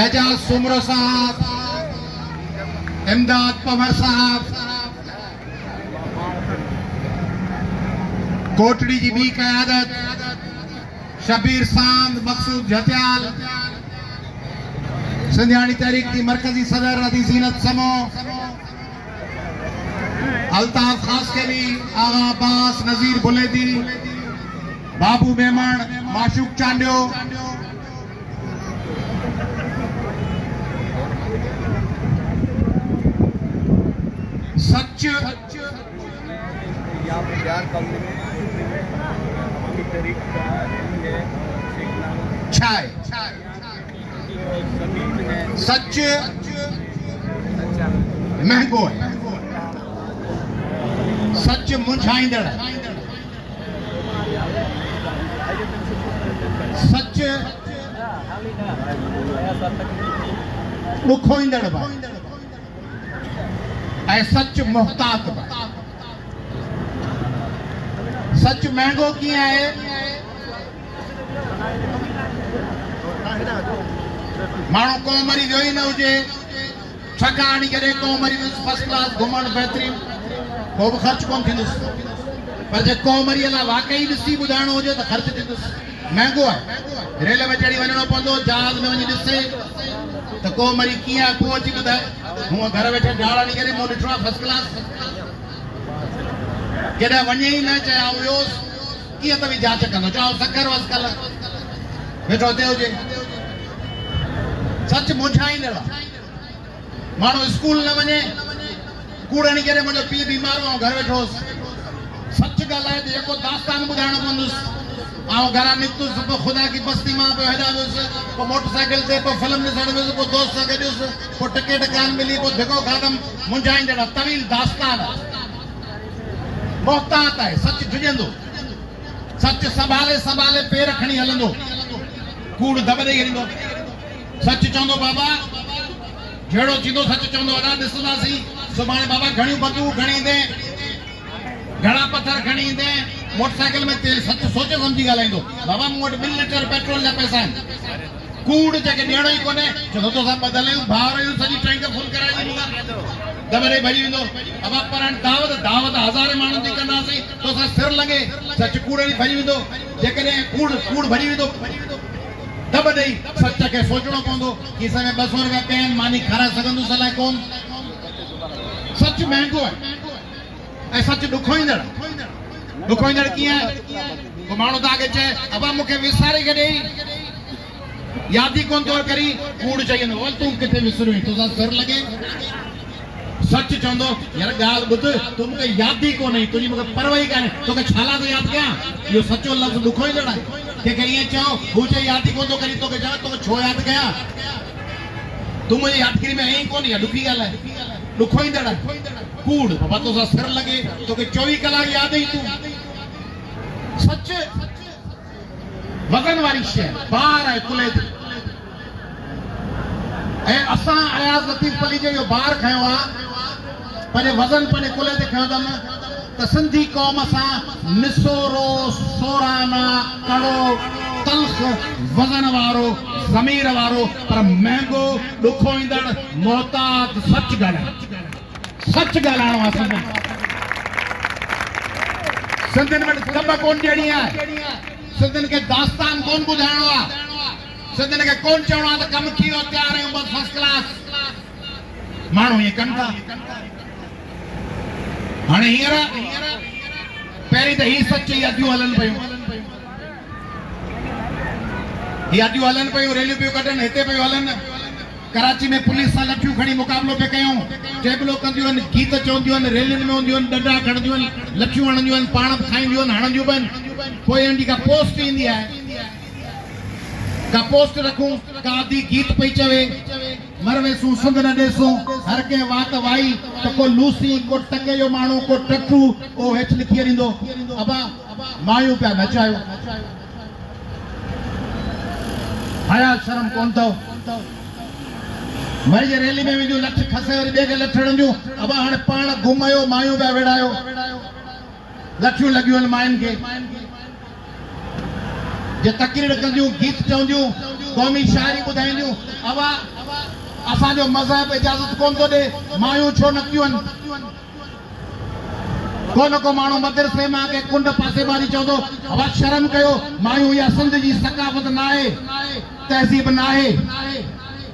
एजाज सुमरो साहब, इमदाद पवर साहब, Kotri G B क़यादत, Shabir सांद, मकसूद जतियाल, सिंधियाणी तहरीक की मरकजी सदर अदी जीनत समो, अल्ताफ खासकरी, आगा अब्बास, नजीर बुलेदी, बाबू मेमण, माशूक चांडियो, सच छाए सच महंगो है, सच मुंझाईंदड़ है, सच ॾुखोईंदड़ बि ऐं सच मुहतात बि। सच महंगो कीअं आहे? माण्हू कोमरी वियो ई न हुजे, छकाणी करे कोमरी फर्स्ट क्लास घुमण बहितरीन, को बि ख़र्च कोन थींदुसि, पर जे कोमरीअ लाइ वाकई ॾिसी ॿुधाइणो हुजे त ख़र्च थींदुसि। महंगो आहे, रेल में चढ़ी वञिणो पवंदो, जहाज में वञी ॾिसे त कोमरी कीअं आहे, पोइ अची ॿुधाए। हूअं घर वेठे ढाड़ानी करे मूं ॾिठो आहे फर्स्ट क्लास, केॾांहुं वञे ई न, चए आउं वियोसि, कीअं त बि जांच कंदो, चओ सकर वसकल वेठो हिते हुजे। सच मुंझाईंदड़ आहे। माण्हू स्कूल न वञे, कूड़णी करे मुंहिंजो पीउ बीमार हो, घर वेठो हुउसि, सच ॻाल्हाए त जेको दास्तान ॿुधाइणो पवंदुसि। आउं घरां निकितुसि, पोइ ख़ुदा की बस्ती मां पियो हेॾां वियुसि, पोइ मोटरसाइकिल ते, पोइ फिल्म ॾिसण वियुसि, पोइ दोस्त सां गॾुसि, पोइ टिकट कान मिली, पोइ धिको खाधमि। मुंझाईंदड़ आहे, तवील दास्तान आहे, मोहतात आहे। सच जुॼंदो, सच संभाले संभाले पेर खणी हलंदो, कूड़ दॿ ॾेई हलंदो। सच चवंदो बाबा, जहिड़ो थींदो सच चवंदो, अञा ॾिसंदासीं। सुभाणे बाबा घणियूं बंदूक खणी ईंदे, घणा पथर खणी ईंदे, मोटरसाइकिल में तेल। सच सोचे सम्झी ॻाल्हाईंदो, बाबा मूं वटि 2 लीटर पेट्रोल जा पैसा आहिनि, कूड़ जंहिंखे ॾियणो ई कोन्हे, चवंदो तोसां ॿधलूं भाउर आहियूं, सॼी टैंक फुल कराए ॾींदा, दॿ ॾेई भॼी वेंदो। बाबा पर दावत हज़ारे माण्हुनि जी कंदासीं, तोसां सिर लॻे, सच कूड़णी भॼी वेंदो। जेकॾहिं कूड़ भॼी वेंदो दॿ ॾेई, सच खे सोचणो पवंदो कि हिन में 200 रुपया पिया आहिनि, मानी खाराए सघंदुसि अलाए कोन। सच महांगो आहे ऐं सच ॾुखोईंदड़। ॾुखोईंदड़ कीअं आहे? को माण्हू तव्हांखे चए, अबा मूंखे विसारे करे ॾेई, यादि ई कोन तौर करी, कूड़ चई वेंदो, तूं किथे विसरियो, तोसां सिर लॻे। सच चवंदो, यार ॻाल्हि ॿुध, तूं मूंखे यादि ई कोन्हे, तुंहिंजी मूंखे परवाह ई कान्हे, तोखे छा लाइ थो यादि कयां? इहो सचो लफ़्ज़ ॾुखोईंदड़ आहे। कंहिंखे ईअं चओ, हू चए यादि ई कोन थो करी, तोखे चवां तोखे छो यादि कयां? तूं मुंहिंजी यादगिरी में आहीं कोन, या ॾुखी ॻाल्हि आहे, ॾुखोईंदड़ आहे। कूड़, बाबा तोसां सिर लॻे, तोखे 24 कलाक यादि ई तूं। सच वज़न वारी शइ, बार आहे कुले ते। ऐं असां अयाज़ लतीफ़ अली जो इहो बार खयो आहे, पंहिंजे वज़न पंहिंजे कुले ते खयो अथमि, त सिंधी क़ौम सां निसोरो, सोराना, कड़ो, तल्ख़, वज़न वारो, ज़मीर वारो, पर महांगो, ॾुखोईंदड़, मोहतात। सच ॻाल्हाइणो, सच ॻाल्हाइणो आहे। सिंधियुनि में दॿ कोन ॾियणी आहे, सिंधियुनि खे दास्तान कोन ॿुधाइणो आहे, सिंधियुनि खे कोन चवणो आहे त कमु थी वियो, तयार आहियूं, बसि फर्स्ट क्लास। माण्हू ईअं कनि था। हाणे हींअर पहिरीं त ही सच जी अदियूं हलनि पियूं, रैलियूं पियूं कढनि, हिते पियूं हलनि। कराची में पुलिस सां लठियूं खणी मुक़ाबलो पिया कयूं, टेबलो कंदियूं आहिनि, गीत चवंदियूं आहिनि, रैलियुनि में हूंदियूं आहिनि, डंडा खणंदियूं आहिनि, लठियूं हणंदियूं आहिनि, पाण बि खाईंदियूं आहिनि, हणंदियूं बि आहिनि। पोइ इन का पोस्ट ईंदी आहे, का पोस्ट रखूं, का आदि गीत पई चवे, मरवेसूं सिंध न ॾेसूं, हर कंहिं वात वाई, त को लूसी, को टके जो माण्हू, को टटू, उहो हेठि लिखी ॾींदो, अबा मायूं पिया नचायो। हया शर्म कोन अथव? वरी जे रैली में वेंदियूं, लठ खसे वरी ॿिए खे लठ हणंदियूं, अबा हाणे पाण घुमायो, मायूं पिया वेड़ायो, लठियूं लॻियूं आहिनि मायुनि खे। जे तकरीर कंदियूं गीत चवंदियूं क़ौमी शाइरी ॿुधाईंदियूं अवा असांजो मज़हब इजाज़त कोन थो ॾे मायूं छो न कयूं आहिनि को माण्हू मदरसे मां के कुंड पासे वारी चवंदो अवा शर्म कयो मायूं इहा सिंध जी सकाफ़त न आहे तहज़ीब न आहे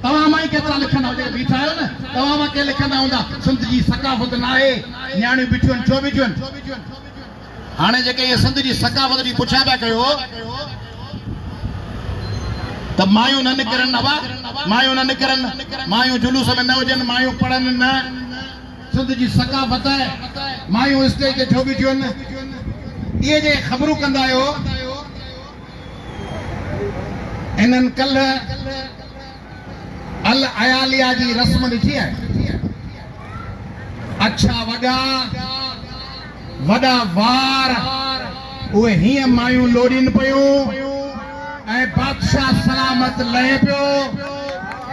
तव्हां मां ई केतिरा लिखंदा जेके बीठा आहियो न तव्हां मां के लिखंदा हूंदा सिंध जी सकाफ़त न आहे न्याणियूं बीठियूं आहिनि छो बीठियूं आहिनि हाणे जेके इहे सिंध जी सकाफ़त जी पुछा पिया कयो त मायूं न निकिरनि अवा मायूं न निकिरनि मायूं जुलूस में न हुजनि मायूं पढ़नि न सिंध जी सकाफ़त मायूं स्टेज ते छो बीठियूं आहिनि इहे जे ख़बरूं कंदा आहियो इन्हनि कल्ह अल अयालिया जी रस्म ॾिठी आहे अच्छा वॾा वार उहे हीअं मायूं लोॾीनि पियूं ऐं बादशाह सलामत लहे पियो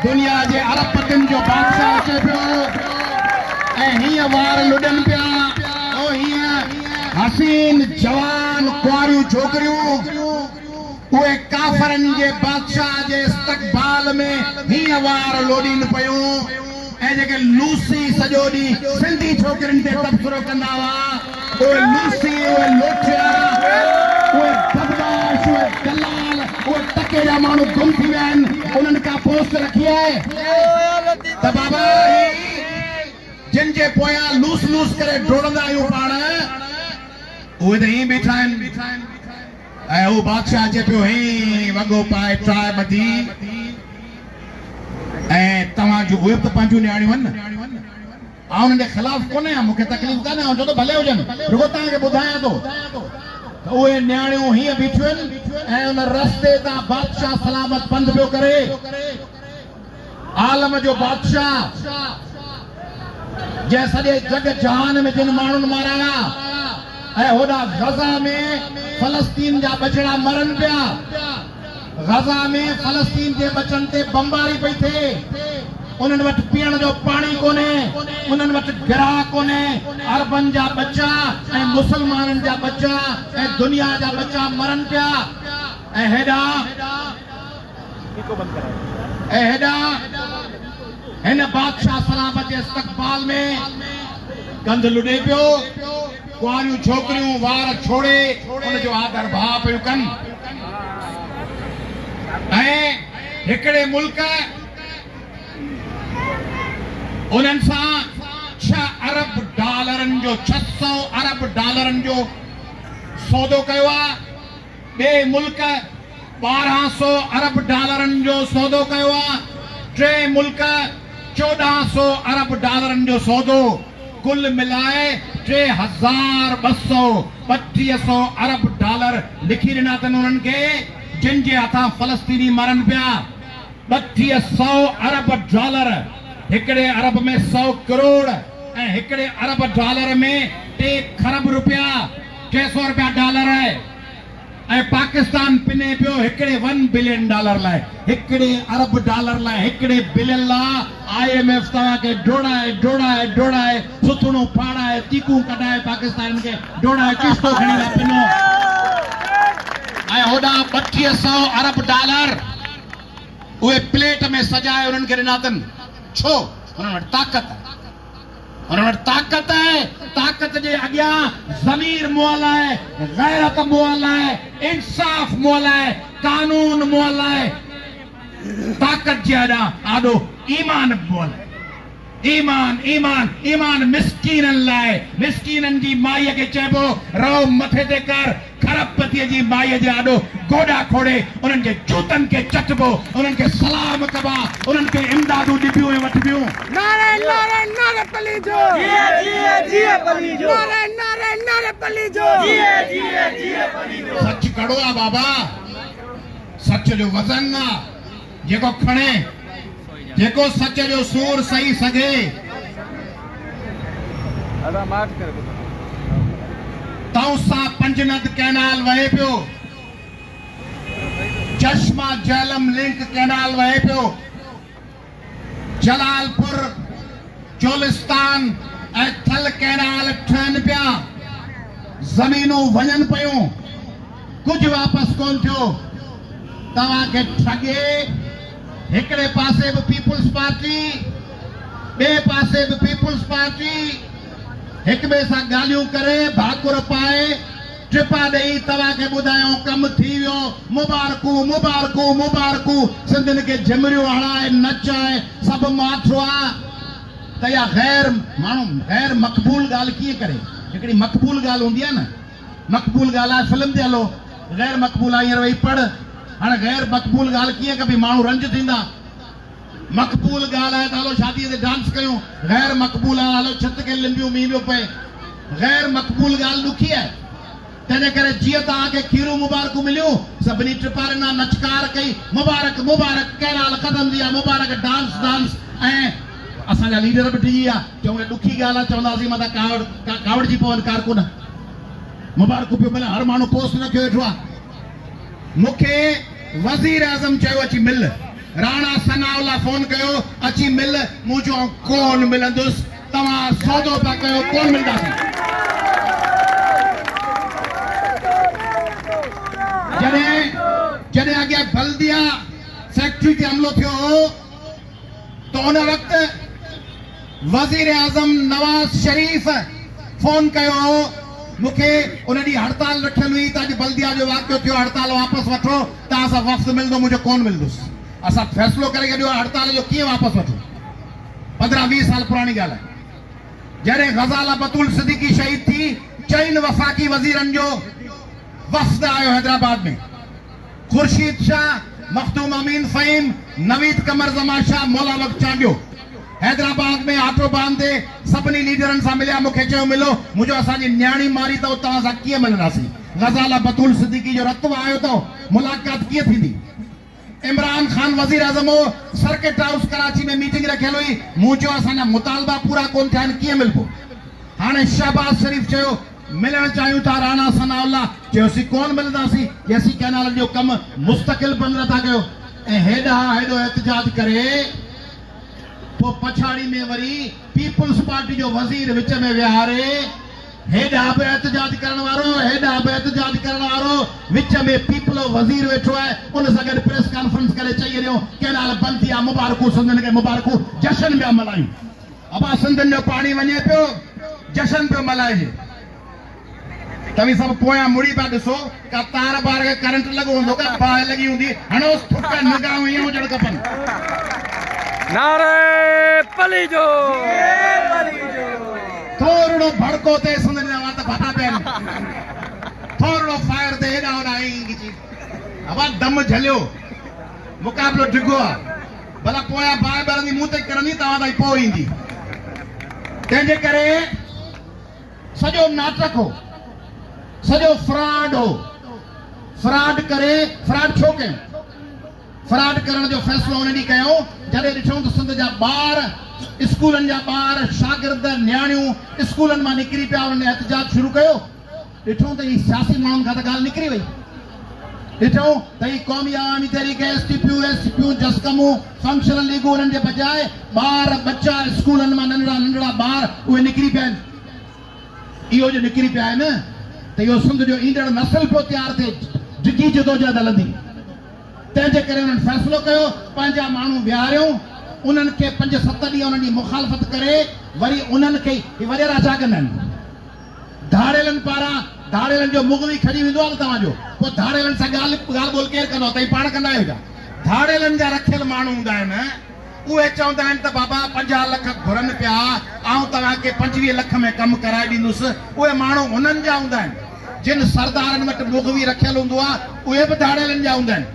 दुनिया जे अरबपतियुनि जो बादशाह अचे पियो ऐं हीअं वार लुॾनि पिया ओ हीअं हसीन जवान कुआरियूं छोकिरियूं उहे काफ़रनि जे बादशाह जे इस्तक़बाल में हीअं वार लोॾीनि पियूं ऐं जेके लूसी सॼो ॾींहुं सिंधी छोकिरियुनि ते तबसरो कंदा हुआ उहे लूसी उहे लोठिया उहे बदमाश उहे दलाल उहे टके जा माण्हू गुम थी विया आहिनि उन्हनि का पोस्ट रखी आहे त बाबा जिन जे पोयां लूस लूस करे डोड़ंदा आहियूं पाण उहे त हीअं बीठा आहिनि ऐं हू बादशाह अचे पियो हीअं वॻो पाए ट्राए ॿधी ऐं तव्हां जो उहे बि त पंहिंजूं न्याणियूं आहिनि न आउं उन्हनि जे ख़िलाफ़ कोन्हे मूंखे तकलीफ़ कान्हे ऐं छो त भले हुजनि रुॻो तव्हांखे ॿुधायां थो त उहे न्याणियूं हीअं बीठियूं आहिनि ऐं उन रस्ते तां बादशाह सलामत पंधु पियो करे आलम जो बादशाह जंहिं सॼे जग जहान में जिन माण्हुनि मारिया ऐं होॾा गज़ा में फलस्तीन जा बछड़ा मरनि पिया गज़ा में फलस्तीन जे बचनि ते बमबारी पई थिए उन्हनि वटि पीअण जो पाणी कोन्हे उन्हनि वटि गिराह कोन्हे अरबनि जा बच्चा ऐं मुसलमाननि जा बच्चा ऐं दुनिया जा बच्चा मरनि पिया ऐं हेॾा हिन बादशाह सलामत जे इस्तक़बाल में कंध लुॾे पियो कुआरियूं छोकिरियूं वार छोड़े उनजो आदर भाव पियूं कनि ऐं हिकिड़े मुल्क उन्हनि सां 6 अरब डॉलरनि जो 600 अरब डॉलरनि जो सौदो कयो आहे ॿिए मुल्क 1200 अरब डॉलरनि जो सौदो कयो आहे टे मुल्क 1400 अरब डॉलरनि जो सौदो कुल मिलाए 3232 अरब डॉलर लिखी ॾिना अथनि उन्हनि खे जिन जे हथां फलस्तीनी मरनि पिया 3200 अरब डॉलर हिकिड़े अरब में 100 करोड़ ऐं हिकिड़े अरब डॉलर में 3 खरब रुपया 600 रुपया डॉलर है ऐं पाकिस्तान पिने पियो हिकिड़े $1 बिलियन लाइ हिकिड़े अरब डॉलर लाइ हिकिड़े बिलियन लाइ IMF तव्हांखे डोड़ाए सुथणो फाड़ाए चीकूं कढाए पाकिस्तान खे डोड़ाए किस्तो खणी लाइ पिनो ऐं होॾा 3200 अरब डॉलर उहे प्लेट में सजाए उन्हनि खे ॾिना अथनि छो उन्हनि वटि ताक़त आहे ताक़त जे अॻियां ज़मीर मुअल आहे गैरत मुअल आहे इंसाफ़ मुअल आहे कानून मुअल आहे ताक़त जे अॻियां आॾो ईमान मुअल ईमान ईमान ईमान मिसकीननि लाइ मिसकीननि जी माईअ खे चइबो रहो मथे ते कर खरबपतीअ जी माईअ जे आॾो गोॾा खोड़े उन्हनि जे जूतनि खे चटबो उन्हनि खे सलाम कबा उन्हनि खे इमदादूं ॾिबियूं ऐं वठबियूं नारे नारे नारे पलीजो नारे पलीजो सच कड़ो आहे बाबा सच जो वज़न आहे जेको खणे जेको सच जो सूर सही सघे तौसा पंजनद कैनाल वहे पियो चश्मा झेलम लिंक कैनाल वहे पियो जलालपुर चोलिस्तान ऐं थल कैनाल ठहनि पिया ज़मीनूं वञनि पियूं कुझु वापसि कोन थियो तव्हांखे ठगे, हिकिड़े पासे बि पीपुल्स पार्टी, ॿिए पासे बि पीपुल्स पार्टी, हिक ॿिए सां ॻाल्हियूं करे भाकुर पाए टिपा ॾेई तव्हांखे ॿुधायूं कमु थी वियो, मुबारकूं मुबारकूं मुबारकूं, सिंधियुनि खे झिमरियूं हणाए नचाए सभु माठो आहे। त इहा गैर मक़बूल ॻाल्हि कीअं करे? हिकिड़ी मक़बूल ॻाल्हि हूंदी आहे न, मक़बूल ॻाल्हि आहे फिल्म ते हलो, गैर मक़बूल आहे हींअर वेही पढ़। हाणे गैर मक़बूल ॻाल्हि कीअं कबी? माण्हू रंज थींदा। मक़बूल ॻाल्हि आहे त हलो शादीअ ते डांस कयूं, गैर मक़बूल आहे हलो छित खे लिंबियूं मींहुं पए। गैर मक़बूल ॻाल्हि ॾुखी आहे। तंहिंजे करे जीअं तव्हांखे खीरूं मुबारकूं मिलियूं, सभिनी टिपारिना नचकार कई, मुबारक मुबारक, कैनाल ख़तम थी आहे, मुबारक, डांस डांस। ऐं असांजा लीडर बि डिॼी विया, चऊं ॾुखी ॻाल्हि आहे, चवंदासीं मथां कावड़जी पवनि कारकुन, मुबारकूं पियो मिले, हर माण्हू पोस्ट रखियो वेठो आहे। मूंखे वज़ीर आज़म चयो अची मिल, राणा सनाउल्ला फोन कयो अची मिल, मूं चयो कोन मिलंदुसि, तव्हां सौदो पिया कयो, कोन मिलंदासीं। जॾहिं अॻियां बल्दिया फैक्ट्री ते हमलो थियो हो त उन वक़्तु वज़ीर आज़म नवाज़ शरीफ़ फोन कयो हो, मूंखे उन ॾींहुं हड़ताल रखियल हुई त अॼु बल्दिया जो वाक़ियो थियो, हड़ताल वापसि वठो, तव्हां सां वफ़्त मिलंदो, मुंहिंजो कोन मिलंदुसि। असां फ़ैसिलो करे छॾियो हड़ताल जो कीअं वापसि वठूं। 15-20 साल पुरानी ॻाल्हि आहे। जॾहिं ग़ज़ाला बतूल सिद्दीकी शहीद थी, 4 वफ़ाक़ी वज़ीरनि जो वफ़्द आयो हैदराबाद में, खुर्शीद शाह, मखदूम अमीन फ़हीम, नवीद कमर ज़मान शाह, मौला वक़्त चांडियो हैदराबाद में ऑटो बांधे सभिनी लीडरनि सां मिलिया, मूंखे चयो मिलो, मुंहिंजो असांजी न्याणी मारी अथव, तव्हां सां कीअं मिलंदासीं? ग़ज़ाला बतूल सिद्दीकी जो रतबो आयो अथव, मुलाक़ात कीअं थींदी? इमरान खान वज़ीर आज़म हो, सर्किट हाउस कराची में मीटिंग रखियल हुई, मूं चयो असांजा मुतालबा पूरा कोन थिया आहिनि, कीअं मिलबो? हाणे शहबाज़ शरीफ़ चयो मिलण चाहियूं था राणा सनाउल्ला, चयोसीं कोन मिलंदासीं, असीं कैनाल जो कमु मुस्तक़िल बंदि नथा कयो। ऐं हेॾा हेॾो एहतजाज करे पोइ पछाड़ी में वरी पीपुल्स पार्टी जो वज़ीर विच में विहारे, हेॾा बि एहतजाज करण वारो विच में पीपल वज़ीर वेठो आहे, उन सां गॾु प्रेस कॉन्फ्रेंस करे चई रहियो कैनाल बंदि थी आहे, मुबारकूं सिंधियुनि खे, मुबारकूं, जशन पिया मल्हायूं। अबा सिंधियुनि जो पाणी वञे पियो, जशन पियो मल्हाइजे। तव्हीं सभु पोयां मुड़ी पिया ॾिसो, का तार बार खे करंट लॻो हूंदो, का बाहि लॻी हूंदी, हणोस थुक निगाहूं ईअं हुजणु खपनि। नारे पली जो थोरो भड़को ते सिंधियुनि जा वात फटा पिया आहिनि, थोरो फायर ते हेॾा होॾा ईंदी, अबा दम झलियो, मुक़ाबिलो डिघो आहे, भला पोयां बाहि ॿरंदी मूं ते किरंदी, तव्हां ताईं पोइ ईंदी। तंहिंजे करे सॼो नाटक हो, सॼो फ्रॉड हो। फ्रॉड करे, फ्रॉड छो कयूं? फ्रॉड करण जो फ़ैसिलो उन ॾींहुं कयो जॾहिं ॾिठूं त सिंध जा ॿार, स्कूलनि जा ॿार, शागिर्द, न्याणियूं स्कूलनि मां निकिरी पिया, उन्हनि एहतजाज शुरू कयो। ॾिठूं त ही सियासी माण्हुनि खां त ॻाल्हि निकिरी वई। ॾिठूं त ही क़ौमी अवामी तहरीक, एसटीपीयू, जसकमूं, फंक्शनल लीगूं, उन्हनि जे बजाए ॿार बच्चा स्कूलनि मां नंढड़ा ॿार उहे निकिरी पिया आहिनि। इहो जो निकिरी पिया आहिनि त इहो सिंध जो ईंदड़ नस्ल पियो तयारु थिए, डिघी जदोजहद हलंदी। तंहिंजे करे उन्हनि फ़ैसिलो कयो, पंहिंजा माण्हू विहारियूं, उन्हनि खे 5-7 ॾींहं उन्हनि जी मुखालफ़त करे वरी उन्हनि खे वॾेरा छा कंदा आहिनि, धाड़ेलनि पारां, धाड़ेलनि जो मुगली खणी वेंदो आहे न तव्हांजो, पोइ धाड़ेलनि सां ॻाल्हि ॿोल केरु कंदो? तव्हीं पाण कंदा आहियो छा? धाड़ेलनि जा रखियल माण्हू हूंदा आहिनि, उहे चवंदा आहिनि त बाबा 50 लख घुरनि पिया, ऐं तव्हांखे 25 लख में कमु कराए ॾींदुसि। उहे माण्हू उन्हनि जा हूंदा आहिनि, जिन सरदारनि वटि मुगवी रखियल हूंदो आहे, उहे बि धाड़ेलनि जा हूंदा आहिनि,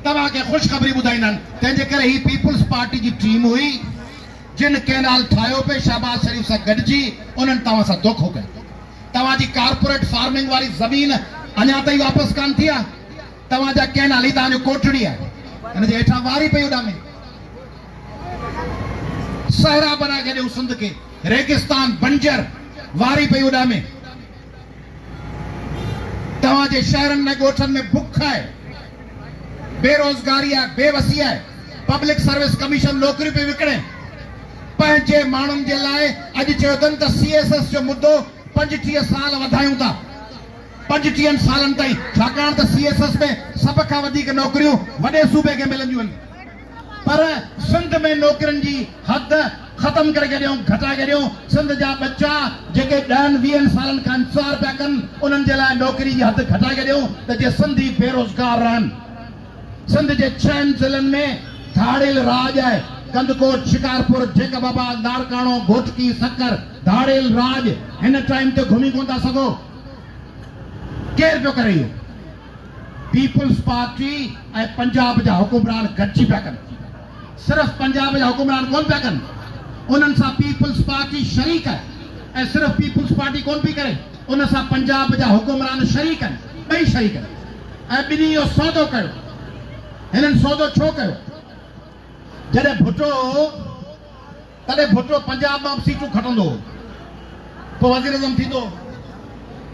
तव्हांखे ख़ुशख़बरी ॿुधाईंदा आहिनि। तंहिंजे करे ही पीपुल्स पार्टी जी टीम हुई, जिन कैनाल ठाहियो पिए शहबाज़ शरीफ़ सां गॾिजी, उन्हनि तव्हां सां धोखो कयो। तव्हांजी कारपोरेट फार्मिंग वारी ज़मीन अञा ताईं वापसि कान थी आहे, तव्हांजा कैनाल, ही तव्हांजो कोटड़ी आहे, हिन जे हेठां वारी पई उॾामे, सहरा बनाए छॾियो सिंध खे, रेगिस्तान बंजर वारी पई उॾामे। तव्हांजे शहरनि में ॻोठनि में बुख आहे, बेरोज़गारी आहे, बेवसी आहे, पब्लिक सर्विस कमीशन नौकरियूं पई विकिणे। पंहिंजे माण्हुनि जे लाइ अॼु चयो अथनि त CSS जो मुद्दो 35 साल वधायूं था। 35 सालनि ताईं, छाकाणि त CSS में सभ खां वधीक नौकरियूं वॾे सूबे खे मिलंदियूं आहिनि, पर सिंध में नौकरियुनि जी हद ख़तम करे छॾियूं, घटाए छॾियूं। सिंध जा बच्चा जेके 10-20 सालनि खां इंतज़ार पिया कनि, उन्हनि जे लाइ नौकरी जी हद घटाए छॾियूं त जे सिंधी बेरोज़गार रहनि। सिंध जे 6 ज़िलनि में धाड़ेल राज आहे, कंदकोट, शिकारपुर, जेकबाबाद, नारकाणो, घोटकी, सक्कर, धाड़ेल राज। हिन टाइम ते घुमी कोन था सघो। केरु पियो करे इहो? पीपुल्स पार्टी ऐं पंजाब जा हुकुमरान गॾिजी पिया कनि। सिर्फ़ पंजाब जा हुकुमरान कोन पिया कनि, उन्हनि सां पीपुल्स पार्टी शरीक आहे। ऐं सिर्फ़ पीपुल्स पार्टी कोन पई करे, उन सां पंजाब जा हुकुमरान शरीक आहिनि, ॿई शरीक आहिनि। ऐं ॿिन्ही इहो सौदो कयो। हिननि सौदो छो कयो? जॾहिं भुट्टो पंजाब मां सीटूं खटंदो, पोइ वज़ीर आज़म थींदो,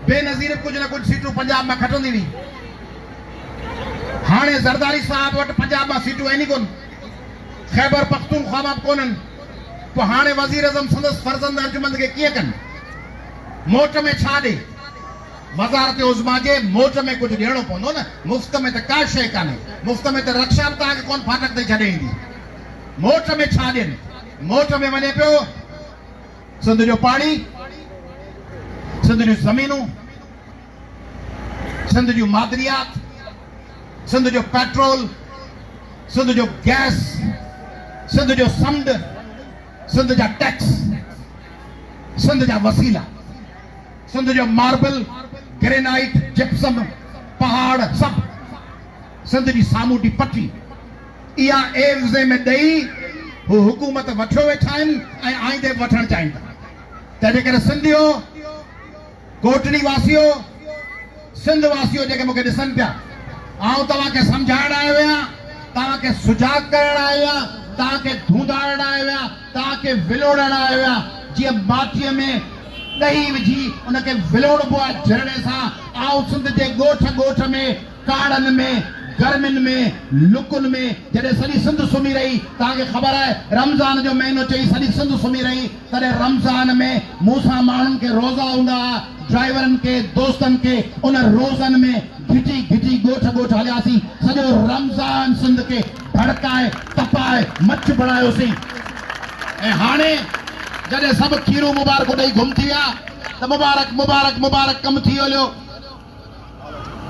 बेनज़ीर कुझु न कुझु सीटूं पंजाब मां खटंदी हुई। हाणे ज़रदारी साहब वटि पंजाब मां सीटूं आहिनि ई कोन, ख़ैबर पख्तूनख्वा मां कोन्हनि। पोइ हाणे वज़ीर आज़म संदसि फर्ज़ंद अंजुमन खे कीअं कनि? मोट में छा ॾे? वज़ारत उज़्मा जे मोट में कुझु ॾियणो पवंदो न। मुफ़्त में त का शइ कान्हे, मुफ़्त में त रक्षा बि तव्हांखे कोन फाटक ते छॾे ईंदी। मोट में छा ॾियनि? मोट में वञे पियो सिंध जो पाणी, सिंध जूं ज़मीनूं, सिंध जूं मादरियात, सिंध जो पेट्रोल, सिंध जो गैस, सिंध जो समुंड, सिंध जा टैक्स, सिंध जा वसीला, सिंध जो मार्बल, ग्रेनाइट, जिप्सम, पहाड़, सभु सिंध जी सामूंडी पटी। इहा एवज़े में ॾेई हू हुकूमत वठो वेठा आहिनि ऐं आईंदे वठणु चाहिनि था। तंहिंजे करे सिंधियो, कोटड़ी वासियो, सिंध वासियो जेके मूंखे ॾिसनि पिया, आउं तव्हांखे सम्झाइण आयो आहियां, तव्हांखे सुजाग करण आयो आहियां, तव्हांखे धूंधाइण आयो आहियां, तव्हांखे विलोड़ण आयो आहियां। जीअं माटीअ में ॾही विझी उनखे विलोड़बो आहे झरणे सां, आउं सिंध जे ॻोठ में, काड़नि में, गर्मियुनि में, लुकुनि में, जॾहिं सॼी सिंध सुम्ही रही, तव्हांखे ख़बर आहे रमज़ान जो महीनो चई सॼी सिंध सुम्ही रही, तॾहिं रमज़ान में मूंसां माण्हुनि खे रोज़ा हूंदा हुआ, ड्राइवरनि खे, दोस्तनि खे, उन रोज़नि में घिटी ॻोठ हलियासीं। सॼो रमज़ान सिंध खे भड़काए, तपाए, मच बणायोसीं। ऐं हाणे जॾहिं सभु खीरूं मुबारक ॾेई गुम थी विया त मुबारक मुबारक मुबारक कमु थी वियो।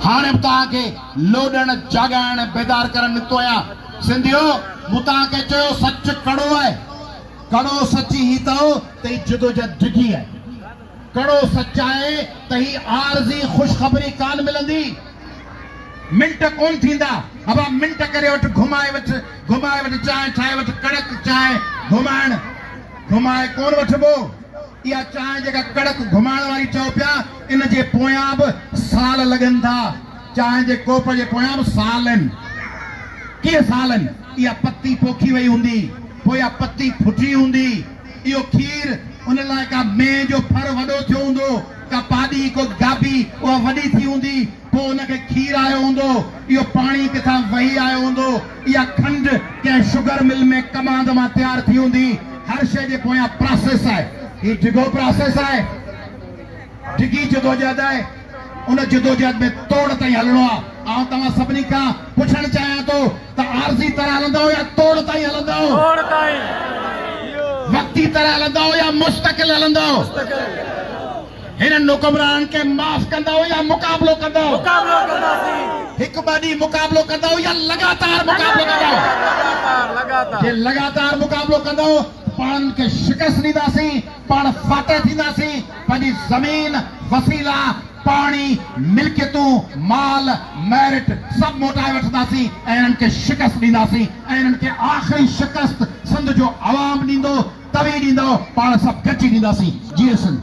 हाणे बि तव्हांखे लोॾण, जाॻाइण, बेदार करणु निकितो आहियां। सिंधियो, मूं तव्हांखे चयो सच कड़ो आहे। कड़ो सची ही अथव त ही जदोजहद डिघी आहे। कड़ो सच आहे त ही आरज़ी ख़ुशख़बरी कान मिलंदी, मिंट कोन थींदा। अब मिंट करे वटि, घुमाए वटि चांहि ठाहे वटि, कड़क चांहि घुमाए कोन वठिबो। इहा चांहि जेका कड़क घुमाइण वारी चओ पिया, इन जे पोयां बि साल लॻनि था। चांहि जे कोप जे पोयां बि साल आहिनि। कीअं साल आहिनि? इहा पती पोखी वई हूंदी, पोइ इहा पती फुटी हूंदी। इहो खीर उन लाइ का मेह जो फर वॾो थियो हूंदो, का पाॾी, को गाबी उहा वॾी थी हूंदी, पोइ उनखे खीर आयो हूंदो। इहो पाणी किथां वही आयो हूंदो। इहा खंड कंहिं शुगर मिल में कमांद मां तयारु थी हूंदी। हर शइ जे पोयां प्रोसेस आहे। ही डिघो प्रोसेस आहे, डिघी जदोजहद आहे। उन जदोजहद में तोड़ ताईं हलणो आहे। आउं तव्हां सभिनी खां पुछणु चाहियां थो त आरज़ी तरह हलंदव या तोड़ ताईं हलंदव? तोड़ ताईं। वक़्ती तरह हलंदव या मुस्तक़िल हलंदव? हिननि हुकुमराननि खे माफ़ कंदव या मुक़ाबलो कंदव? मुक़ाबलो कंदासीं। हिकु ॿ ॾींहुं मुक़ाबलो कंदव या लगातार मुक़ाबलो कंदव? लगातार। जे लगातार मुक़ाबलो कंदव, पाण खे शिकस्त ॾींदासीं, पाण फातह थींदासीं। पंहिंजी ज़मीन, वसीला, पाणी, मिल्कियतूं, माल, मेरिट सभु मोटाए वठंदासीं ऐं इन्हनि खे शिकस्त ॾींदासीं। ऐं इन्हनि खे आख़िरी शिकस्त सिंध जो अवाम ॾींदो, तव्हीं ॾींदव, पाण सभु गॾिजी ॾींदासीं। जी सिंध।